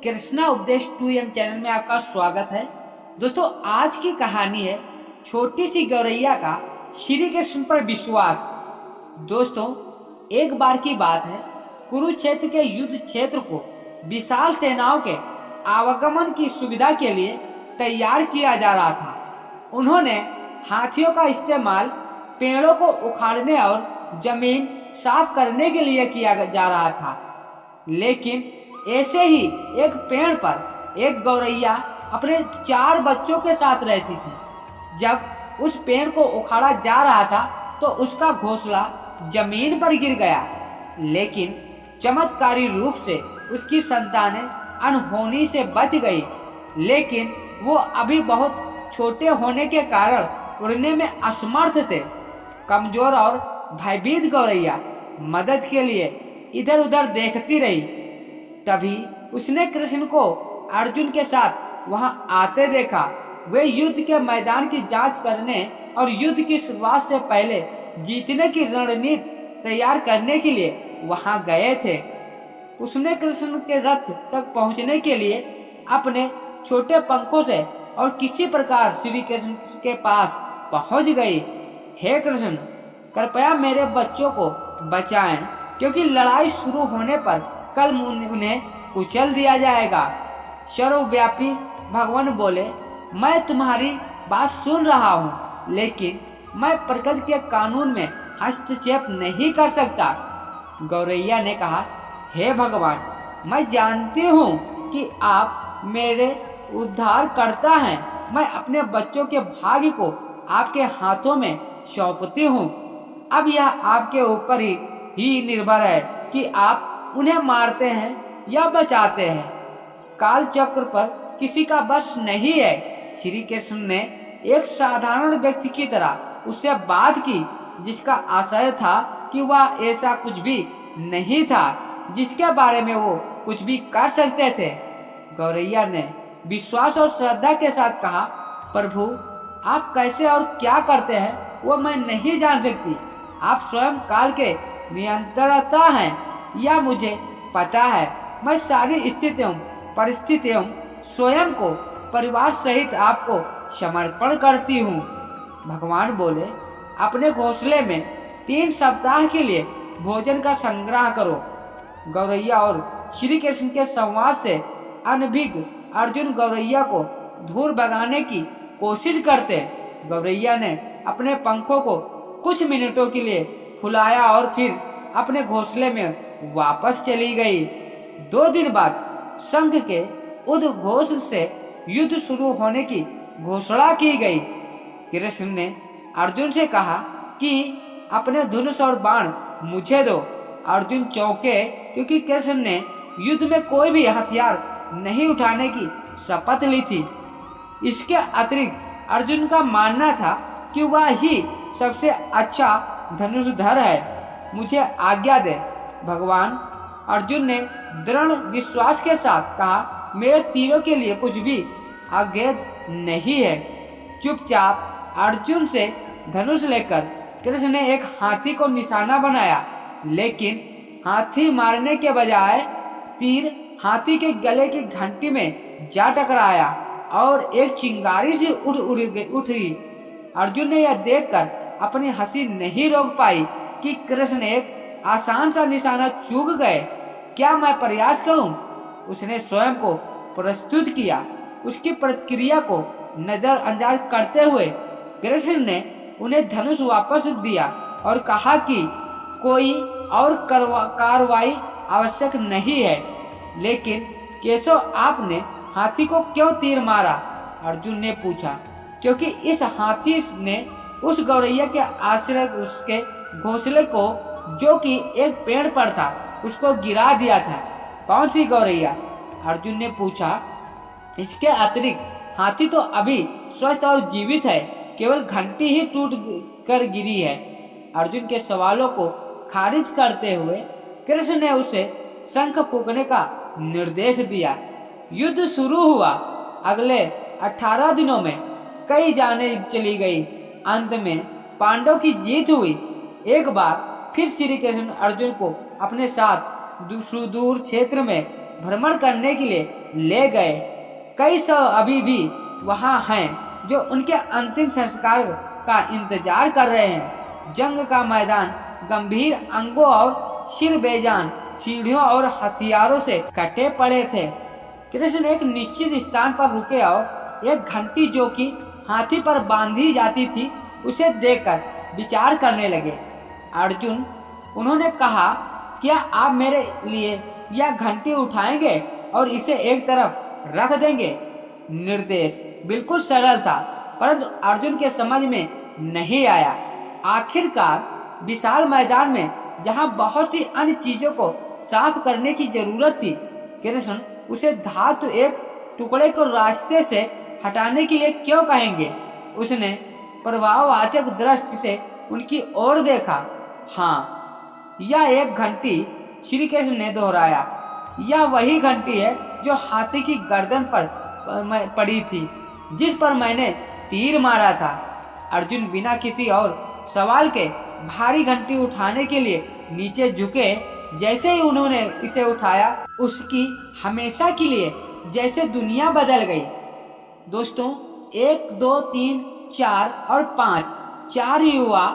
कृष्णा उपदेश 2M channel में आपका स्वागत है। दोस्तों, आज की कहानी है छोटी सी गौरैया का श्री कृष्ण पर विश्वास। दोस्तों, एक बार की बात है, कुरुक्षेत्र के युद्ध क्षेत्र को विशाल सेनाओं के आवागमन की सुविधा के लिए तैयार किया जा रहा था। उन्होंने हाथियों का इस्तेमाल पेड़ों को उखाड़ने और जमीन साफ करने के लिए किया जा रहा था। लेकिन ऐसे ही एक पेड़ पर एक गौरैया अपने 4 बच्चों के साथ रहती थी। जब उस पेड़ को उखाड़ा जा रहा था तो उसका घोंसला जमीन पर गिर गया, लेकिन चमत्कारी रूप से उसकी संतानें अनहोनी से बच गई। लेकिन वो अभी बहुत छोटे होने के कारण उड़ने में असमर्थ थे। कमजोर और भयभीत गौरैया मदद के लिए इधर उधर देखती रही। तभी उसने कृष्ण को अर्जुन के साथ वहां आते देखा। वे युद्ध के मैदान की जांच करने और युद्ध की शुरुआत से पहले जीतने की रणनीति तैयार करने के लिए वहां गए थे। उसने कृष्ण के रथ तक पहुंचने के लिए अपने छोटे पंखों से और किसी प्रकार श्री कृष्ण के पास पहुंच गई। हे कृष्ण, कृपया मेरे बच्चों को बचाएं, क्योंकि लड़ाई शुरू होने पर कल उन्हें कुचल दिया जाएगा। सर्वव्यापी भगवान बोले, मैं तुम्हारी बात सुन रहा हूँ, लेकिन मैं प्रकृति के कानून में हस्तक्षेप नहीं कर सकता। गौरैया ने कहा, हे भगवान, मैं जानती हूँ कि आप मेरे उद्धार करता हैं। मैं अपने बच्चों के भाग्य को आपके हाथों में सौंपती हूँ। अब यह आपके ऊपर ही निर्भर है कि आप उन्हें मारते हैं या बचाते हैं। काल चक्र पर किसी का बस नहीं है। श्री कृष्ण ने एक साधारण व्यक्ति की तरह उससे बात की, जिसका आशय था कि वह ऐसा कुछ भी नहीं था जिसके बारे में वो कुछ भी कर सकते थे। गौरैया ने विश्वास और श्रद्धा के साथ कहा, प्रभु, आप कैसे और क्या करते हैं वो मैं नहीं जान सकती। आप स्वयं काल के नियंत्रणता हैं, यह मुझे पता है। मैं सारी स्थितियों परिस्थितियों स्वयं को परिवार सहित आपको समर्पण करती हूँ। भगवान बोले, अपने घोंसले में 3 सप्ताह के लिए भोजन का संग्रह करो। गौरैया और श्री कृष्ण के संवाद से अनभिज्ञ अर्जुन गौरैया को दूर भगाने की कोशिश करते। गौरैया ने अपने पंखों को कुछ मिनटों के लिए फुलाया और फिर अपने घोंसले में वापस चली गई। 2 दिन बाद संघ के उद्घोष से युद्ध शुरू होने की घोषणा की गई। कृष्ण ने अर्जुन से कहा कि अपने धनुष और बाण मुझे दो। अर्जुन चौंके, क्योंकि कृष्ण ने युद्ध में कोई भी हथियार नहीं उठाने की शपथ ली थी। इसके अतिरिक्त अर्जुन का मानना था कि वह ही सबसे अच्छा धनुषधर है। मुझे आज्ञा दे भगवान। अर्जुन ने दृढ़ विश्वास के साथ कहा, मेरे तीरों के लिए कुछ भी अवैध नहीं है। चुपचाप अर्जुन से धनुष लेकर कृष्ण ने एक हाथी को निशाना बनाया, लेकिन हाथी मारने के बजाय तीर हाथी के गले की घंटी में जा टकराया और एक चिंगारी से उठ गई। अर्जुन ने यह देखकर अपनी हंसी नहीं रोक पाई कि कृष्ण एक आसान सा निशाना चूक गए। क्या मैं प्रयास करूं? उसने स्वयं को प्रस्तुत किया। उसकी प्रतिक्रिया को नजरअंदाज करते हुए कृष्ण ने उन्हें धनुष वापस दिया और कहा कि कोई और कार्रवाई आवश्यक नहीं है। लेकिन केशव, आपने हाथी को क्यों तीर मारा? अर्जुन ने पूछा। क्योंकि इस हाथी ने उस गौरैया के आश्रय उसके घोंसले को, जो कि एक पेड़ पर था, उसको गिरा दिया था। कौन सी गौरैया? अर्जुन ने पूछा। इसके अतिरिक्त हाथी तो अभी स्वस्थ और जीवित है, केवल घंटी ही टूट कर गिरी है। अर्जुन के सवालों को खारिज करते हुए कृष्ण ने उसे शंख फूंकने का निर्देश दिया। युद्ध शुरू हुआ। अगले 18 दिनों में कई जानें चली गई। अंत में पांडव की जीत हुई। एक बार फिर श्री कृष्ण अर्जुन को अपने साथ सुदूर क्षेत्र में भ्रमण करने के लिए ले गए। कई सौ अभी भी वहां हैं जो उनके अंतिम संस्कार का इंतजार कर रहे हैं। जंग का मैदान गंभीर अंगों और सिर बेजान सीढ़ियों और हथियारों से कटे पड़े थे। कृष्ण एक निश्चित स्थान पर रुके और एक घंटी जो कि हाथी पर बांधी जाती थी उसे देखकर विचार करने लगे। अर्जुन, उन्होंने कहा, क्या आप मेरे लिए यह घंटी उठाएंगे और इसे एक तरफ रख देंगे? निर्देश बिल्कुल सरल था, परंतु अर्जुन के समझ में नहीं आया। आखिरकार विशाल मैदान में जहां बहुत सी अन्य चीजों को साफ करने की जरूरत थी, कृष्ण उसे धातु एक टुकड़े को रास्ते से हटाने के लिए क्यों कहेंगे? उसने प्रभाववाचक दृष्टि से उनकी ओर देखा। हाँ, यह एक घंटी, श्री कृष्ण ने दोहराया। यह वही घंटी है जो हाथी की गर्दन पर पड़ी थी, जिस पर मैंने तीर मारा था। अर्जुन बिना किसी और सवाल के भारी घंटी उठाने के लिए नीचे झुके। जैसे ही उन्होंने इसे उठाया, उसकी हमेशा के लिए जैसे दुनिया बदल गई। दोस्तों, 1 2 3 4 और 5 4 युवा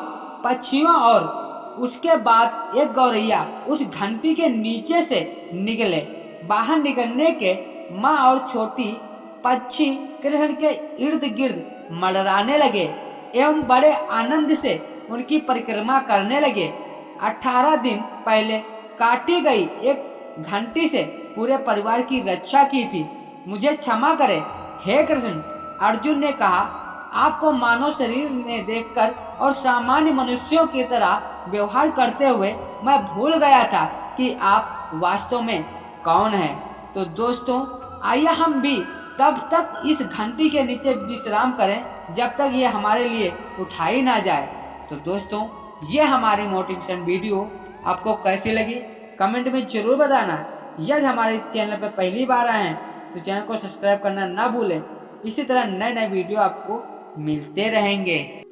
पक्षियों और उसके बाद एक गौरैया उस घंटी के नीचे से निकले। बाहर निकलने के माँ और छोटी पक्षी कृष्ण के इर्द गिर्द मंडराने लगे एवं बड़े आनंद से उनकी परिक्रमा करने लगे। 18 दिन पहले काटी गई एक घंटी से पूरे परिवार की रक्षा की थी। मुझे क्षमा करें हे कृष्ण, अर्जुन ने कहा। आपको मानव शरीर में देखकर और सामान्य मनुष्यों की तरह व्यवहार करते हुए मैं भूल गया था कि आप वास्तव में कौन हैं। तो दोस्तों, आइए हम भी तब तक इस घंटी के नीचे विश्राम करें जब तक ये हमारे लिए उठाई ना जाए। तो दोस्तों, ये हमारी मोटिवेशन वीडियो आपको कैसी लगी कमेंट में जरूर बताना। यदि हमारे चैनल पर पहली बार आए हैं तो चैनल को सब्सक्राइब करना ना भूलें। इसी तरह नए नए वीडियो आपको मिलते रहेंगे।